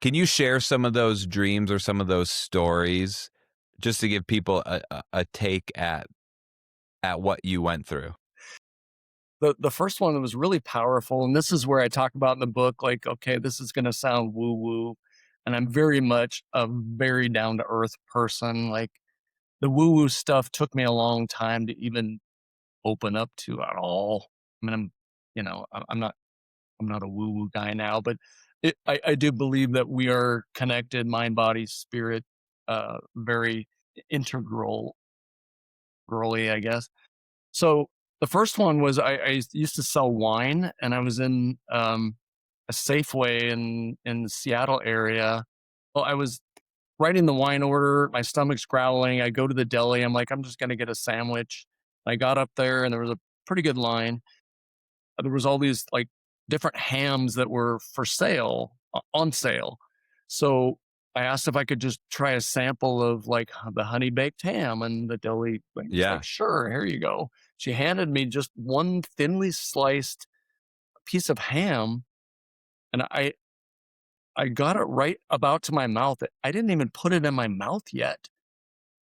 Can you share some of those dreams or some of those stories just to give people a take at what you went through? The first one was really powerful, and this is where I talk about in the book, like, okay, this is gonna sound woo-woo, and I'm very much a very down-to-earth person. Like, the woo-woo stuff took me a long time to even open up to at all. I mean, I'm not a woo-woo guy now, but I do believe that we are connected, mind, body, spirit, very integral, girly, I guess. So the first one was I used to sell wine, and I was in a Safeway in the Seattle area. Well, I was writing the wine order. My stomach's growling. I go to the deli. I'm like, I'm just gonna get a sandwich. I got up there, and there was a pretty good line. There was all these like different hams that were for sale, on sale. So I asked if I could just try a sample of like the honey baked ham, and the deli lady was like, Yeah. "Sure, here you go." She handed me just one thinly sliced piece of ham, and I got it right about to my mouth. I didn't even put it in my mouth yet,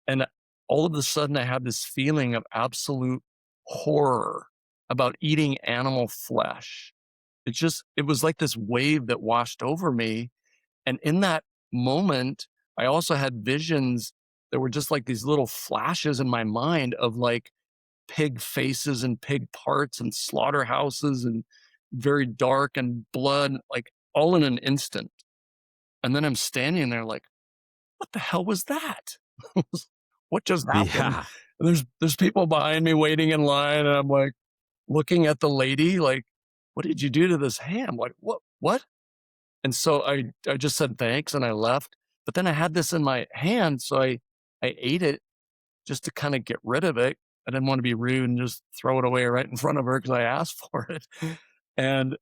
and all of a sudden I had this feeling of absolute horror about eating animal flesh. It was like this wave that washed over me, and in that moment, I also had visions that were just like these little flashes in my mind of, like, pig faces and pig parts and slaughterhouses and very dark and blood, like, all in an instant, and then I'm standing there like, "What the hell was that? What just happened?" Yeah. And there's people behind me waiting in line, and I'm, like, looking at the lady like, "What did you do to this ham?" Like, What?" And so I just said thanks and I left. But then I had this in my hand, so I ate it just to kind of get rid of it. I didn't want to be rude and just throw it away right in front of her because I asked for it. And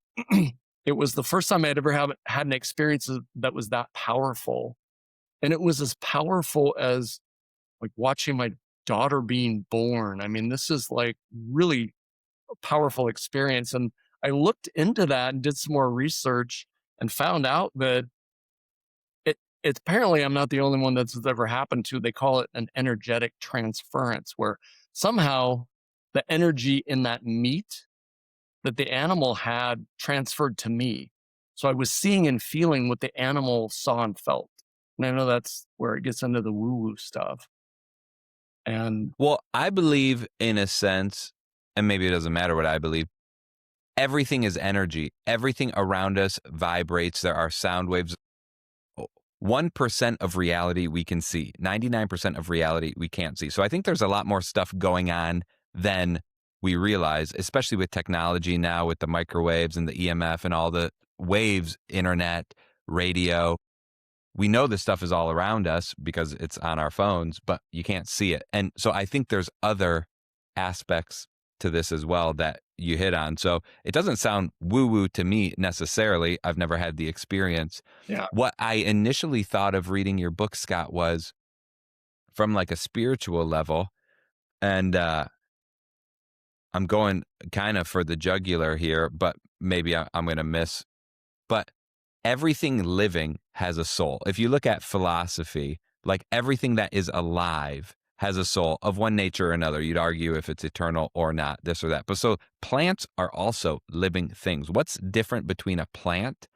it was the first time I'd ever had an experience that was that powerful. And it was as powerful as like watching my daughter being born. I mean, this is like really a powerful experience. And I looked into that and did some more research and found out that it's apparently I'm not the only one that's ever happened to. They call it an energetic transference, where somehow the energy in that meat that the animal had transferred to me. So I was seeing and feeling what the animal saw and felt. And I know that's where it gets into the woo woo stuff. And Well, I believe in a sense, and maybe it doesn't matter what I believe, everything is energy. Everything around us vibrates. There are sound waves. 1% of reality we can see, 99% of reality we can't see. So I think there's a lot more stuff going on than we realize, especially with technology now, with the microwaves and the EMF and all the waves, internet, radio. We know this stuff is all around us because it's on our phones, but you can't see it. And so I think there's other aspects to this as well that you hit on. So it doesn't sound woo woo to me necessarily. I've never had the experience. yeah, What I initially thought of reading your book, Scott, was from like a spiritual level. And I'm going kind of for the jugular here, but maybe I'm going to miss. But everything living has a soul. If you look at philosophy, like everything that is alive has a soul of one nature or another. You'd argue if it's eternal or not, this or that. But so plants are also living things. What's different between a plant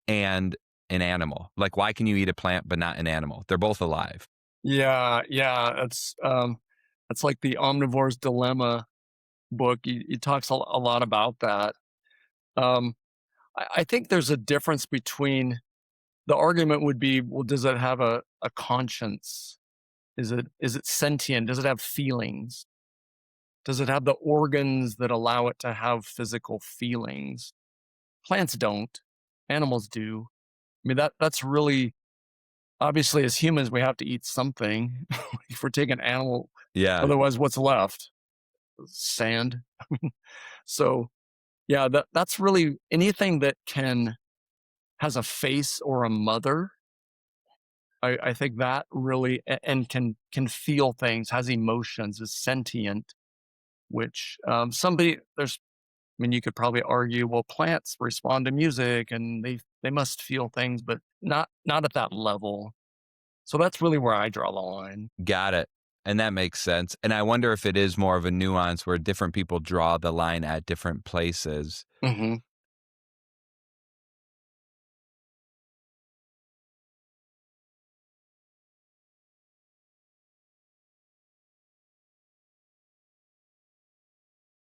and an animal? Like, why can you eat a plant but not an animal? They're both alive. yeah. It's like the omnivore's dilemma book. He talks a lot about that. Um, I think there's a difference between the argument would be, well, does it have a conscience? Is it sentient? Does it have feelings? Does it have the organs that allow it to have physical feelings? Plants don't. Animals do. I mean that's really obviously as humans we have to eat something. If we're taking animal, Yeah. otherwise what's left? Sand. So yeah, that's really anything that can has a face or a mother. I think that really and can feel things, has emotions, is sentient, which somebody there's mean, you could probably argue, well, plants respond to music and they must feel things, but not at that level. So that's really where I draw the line. Got it. And that makes sense. And I wonder if it is more of a nuance where different people draw the line at different places. Mhm.